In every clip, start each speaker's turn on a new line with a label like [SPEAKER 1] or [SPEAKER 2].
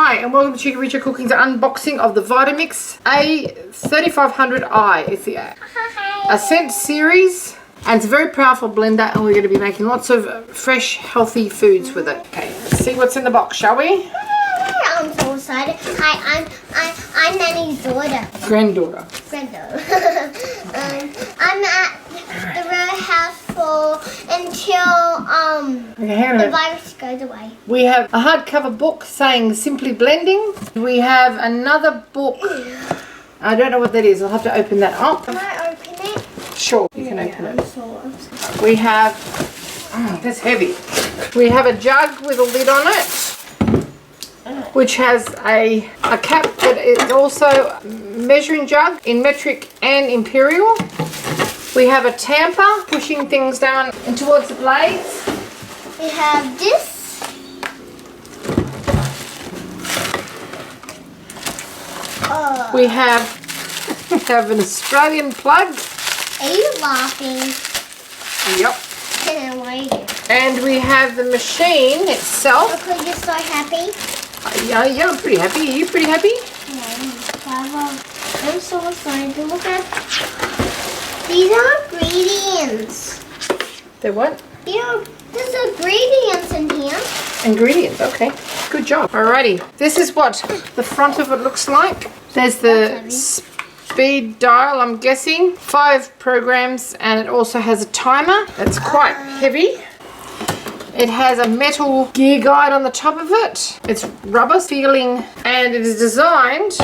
[SPEAKER 1] Hi and welcome to Cheekyricho Cooking's unboxing of the Vitamix A3500i. It's the Ascent series and it's a very powerful blender and we're going to be making lots of fresh, healthy foods with it. Okay, let's see what's in the box, shall we?
[SPEAKER 2] I'm so excited. Hi, I'm Nanny's daughter.
[SPEAKER 1] Granddaughter.
[SPEAKER 2] I'm at the row house until the virus goes away.
[SPEAKER 1] We have a hardcover book saying Simply Blending. We have another book. I don't know what that is. I'll have to open that up.
[SPEAKER 2] Can I open it?
[SPEAKER 1] Sure, you can open it.
[SPEAKER 2] Sure.
[SPEAKER 1] We have, that's heavy. We have a jug with a lid on it, which has a cap, but it's also a measuring jug in metric and imperial. We have a tamper pushing things down and towards the blades.
[SPEAKER 2] We have this.
[SPEAKER 1] We have an Australian plug.
[SPEAKER 2] Are you laughing?
[SPEAKER 1] Yep.
[SPEAKER 2] Why are you?
[SPEAKER 1] And we have the machine itself.
[SPEAKER 2] Because you're so happy.
[SPEAKER 1] Yeah, I'm pretty happy. Are you pretty happy?
[SPEAKER 2] Yeah, I'm so excited. Look at these are ingredients.
[SPEAKER 1] They're what?
[SPEAKER 2] Yeah, there's ingredients in here.
[SPEAKER 1] Ingredients, okay. Good job. Alrighty. This is what the front of it looks like. There's the speed dial, I'm guessing. 5 programs, and it also has a timer. It's quite heavy. It has a metal gear guide on the top of it. It's rubber feeling, and it is designed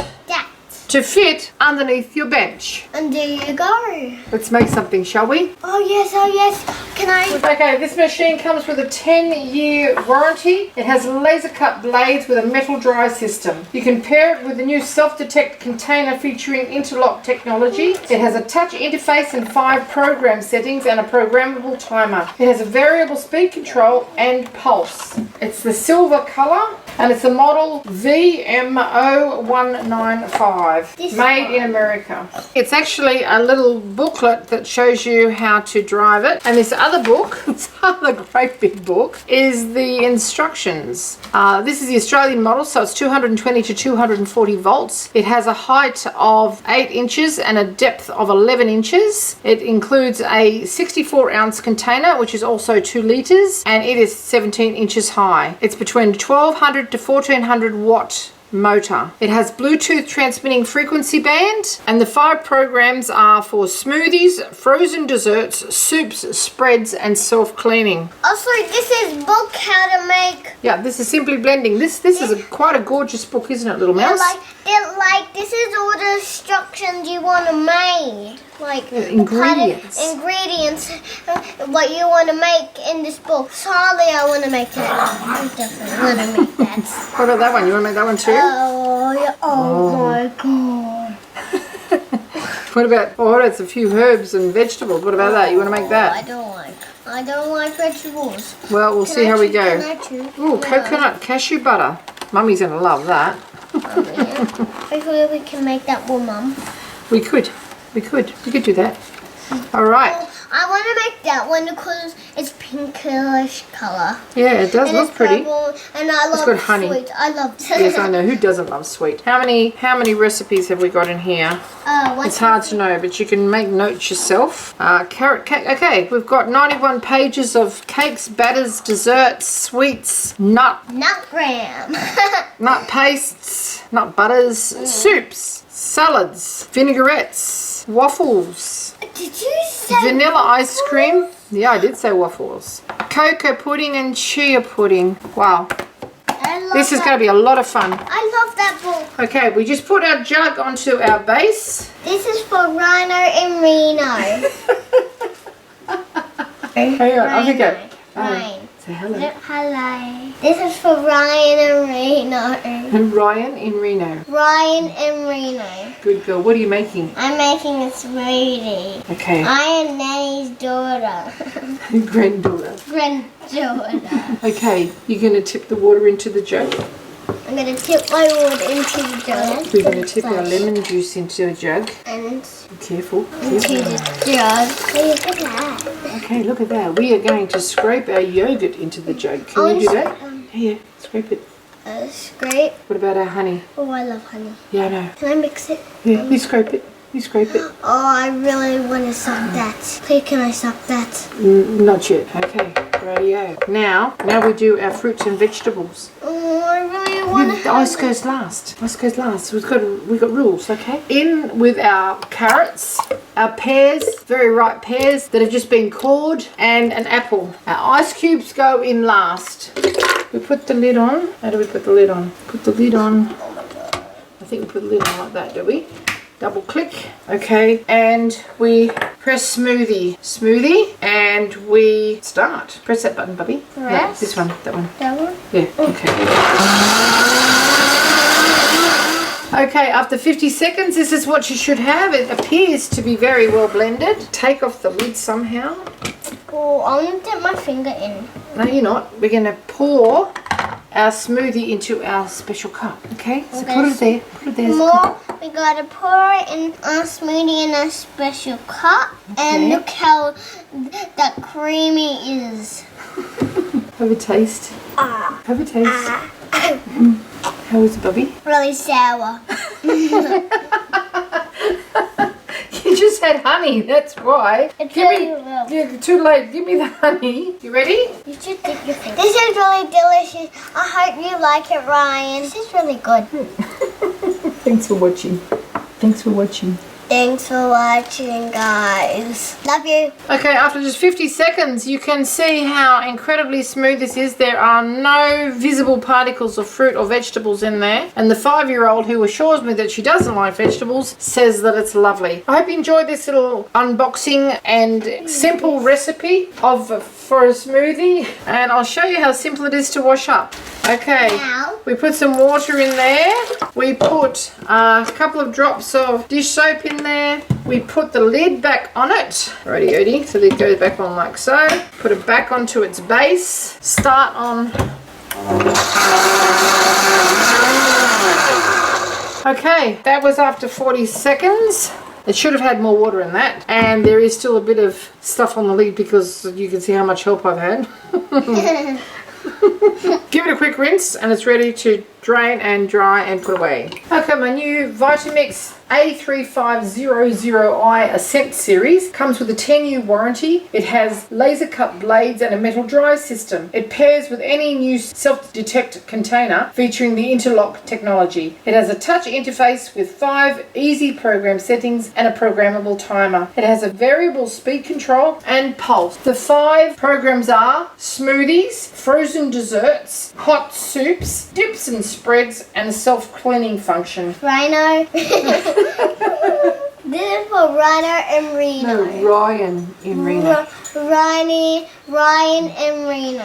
[SPEAKER 1] to fit underneath your bench.
[SPEAKER 2] And there you go.
[SPEAKER 1] Let's make something, shall we?
[SPEAKER 2] Oh yes, oh yes. Can I?
[SPEAKER 1] Okay, this machine comes with a 10-year warranty. It has laser cut blades with a metal dry system. You can pair it with a new self-detect container featuring interlock technology. It has a touch interface and 5 program settings and a programmable timer. It has a variable speed control and pulse. It's the silver color and it's a model VMO195. Made in America. It's actually a little booklet that shows you how to drive it. And this other book, this other great big book, is the instructions. This is the Australian model, so it's 220 to 240 volts. It has a height of 8 inches and a depth of 11 inches. It includes a 64-ounce container, which is also 2 litres, and it is 17 inches high. It's between 1200 to 1400 watt motor. It has Bluetooth transmitting frequency band, and the 5 programs are for smoothies, frozen desserts, soups, spreads, and self-cleaning.
[SPEAKER 2] Also, this is book how to make.
[SPEAKER 1] Yeah, this is Simply Blending. This is quite a gorgeous book, isn't it, little mouse?
[SPEAKER 2] This is all the instructions you want to make. Like
[SPEAKER 1] ingredients.
[SPEAKER 2] Ingredients, what you want to make in this book. Sorry, I want to make that. I definitely want to make that.
[SPEAKER 1] What about that one? You want to make that one too?
[SPEAKER 2] Oh, yeah. Oh my god.
[SPEAKER 1] What about it's a few herbs and vegetables. What about that? You want to make that?
[SPEAKER 2] I don't like vegetables.
[SPEAKER 1] Well, we'll see how we go.
[SPEAKER 2] Oh,
[SPEAKER 1] coconut cashew butter. Mummy's going to love that.
[SPEAKER 2] Hopefully we can make that one, Mum.
[SPEAKER 1] We could do that. All right.
[SPEAKER 2] I want to make that one because it's pinkish color.
[SPEAKER 1] Yeah, it does look pretty.
[SPEAKER 2] Purple, and I love
[SPEAKER 1] got honey.
[SPEAKER 2] sweet. I love
[SPEAKER 1] Yes, I know. Who doesn't love sweet? How many recipes have we got in here? It's hard to know, but you can make notes yourself. Carrot cake. Okay, we've got 91 pages of cakes, batters, desserts, sweets, nut
[SPEAKER 2] graham.
[SPEAKER 1] nut pastes, nut butters, soups, salads, vinaigrettes, waffles.
[SPEAKER 2] Did you say
[SPEAKER 1] vanilla
[SPEAKER 2] waffles?
[SPEAKER 1] ice cream? Yeah, I did say waffles. Cocoa pudding and chia pudding. Wow. This is going to be a lot of fun.
[SPEAKER 2] I love that book.
[SPEAKER 1] Okay, we just put our jug onto our base.
[SPEAKER 2] This is for Reno and Reno.
[SPEAKER 1] Hang on, off you go.
[SPEAKER 2] Ryan.
[SPEAKER 1] Say hello.
[SPEAKER 2] Hello. This is for Ryan and Reno.
[SPEAKER 1] And Ryan in Reno.
[SPEAKER 2] Ryan and Reno.
[SPEAKER 1] Good girl. What are you making?
[SPEAKER 2] I'm making a smoothie.
[SPEAKER 1] Okay.
[SPEAKER 2] I am Nanny's daughter.
[SPEAKER 1] Granddaughter.
[SPEAKER 2] Okay,
[SPEAKER 1] you're going to tip the water into the jug.
[SPEAKER 2] I'm going to tip my water into the jug.
[SPEAKER 1] We're going to tip our lemon juice into a jug.
[SPEAKER 2] And
[SPEAKER 1] be careful.
[SPEAKER 2] Into the jug. Look at that.
[SPEAKER 1] Okay, look at that. We are going to scrape our yogurt into the jug. Can you do that? Here, scrape it.
[SPEAKER 2] scrape.
[SPEAKER 1] What about our honey?
[SPEAKER 2] Oh, I love honey.
[SPEAKER 1] Yeah, I know.
[SPEAKER 2] Can I mix it?
[SPEAKER 1] Yeah, you scrape it. You scrape it.
[SPEAKER 2] Oh, I really want to suck that. Please, can I suck that?
[SPEAKER 1] Not yet. Okay, radio. Now we do our fruits and vegetables.
[SPEAKER 2] Oh, I really want to.
[SPEAKER 1] The ice goes last. Ice goes last. We've got rules, okay? In with our carrots, our pears, very ripe pears that have just been cored, and an apple. Our ice cubes go in last. We put the lid on. How do we put the lid on? Put the lid on. I think we put the lid on like that, do we? Double click, okay, and we press smoothie, and we start. Press that button, Bubby. No, this one, that one.
[SPEAKER 2] That one?
[SPEAKER 1] Yeah, okay. Okay, after 50 seconds, this is what you should have. It appears to be very well blended. Take off the lid somehow.
[SPEAKER 2] Oh, I'm going to dip my finger in.
[SPEAKER 1] No, you're not. We're going to pour our smoothie into our special cup, okay? So
[SPEAKER 2] Okay.
[SPEAKER 1] put it there. Put it there.
[SPEAKER 2] More, we got to pour it in our smoothie in a special cup. And
[SPEAKER 1] Okay.
[SPEAKER 2] look how that creamy is.
[SPEAKER 1] Have a taste. Have a taste. How is it, Bubby?
[SPEAKER 2] Really sour.
[SPEAKER 1] You just had honey, that's why.
[SPEAKER 2] It's
[SPEAKER 1] Give me,
[SPEAKER 2] really well.
[SPEAKER 1] yeah, too late. Give me the honey. You ready?
[SPEAKER 2] You should dip your finger. This is really delicious. I hope you like it, Ryan. This is really good.
[SPEAKER 1] Thanks for watching. Thanks for watching.
[SPEAKER 2] Thanks for watching, guys. Love you.
[SPEAKER 1] Okay, after just 50 seconds, you can see how incredibly smooth this is. There are no visible particles of fruit or vegetables in there. And the 5-year-old who assures me that she doesn't like vegetables says that it's lovely. I hope you enjoyed this little unboxing and simple recipe for a smoothie. And I'll show you how simple it is to wash up. Okay,
[SPEAKER 2] Now.
[SPEAKER 1] we put some water in there. We put a couple of drops of dish soap in there. We put the lid back on it. Righty-o-ty, so the lid goes back on like so. Put it back onto its base. Start on. Okay, that was after 40 seconds. It should have had more water in that. And there is still a bit of stuff on the lid because you can see how much help I've had. Give it a quick rinse and it's ready to drain and dry and put away. Okay, my new Vitamix A3500i Ascent series comes with a 10-year warranty. It has laser cut blades and a metal dry system. It pairs with any new self-detect container featuring the interlock technology. It has a touch interface with 5 easy program settings and a programmable timer. It has a variable speed control and pulse. The 5 programs are smoothies, frozen desserts, hot soups, dips and spreads, and a self-cleaning function.
[SPEAKER 2] Rhino. This is for Rhino and Reno.
[SPEAKER 1] No, Ryan in Reno.
[SPEAKER 2] Ryan and Reno.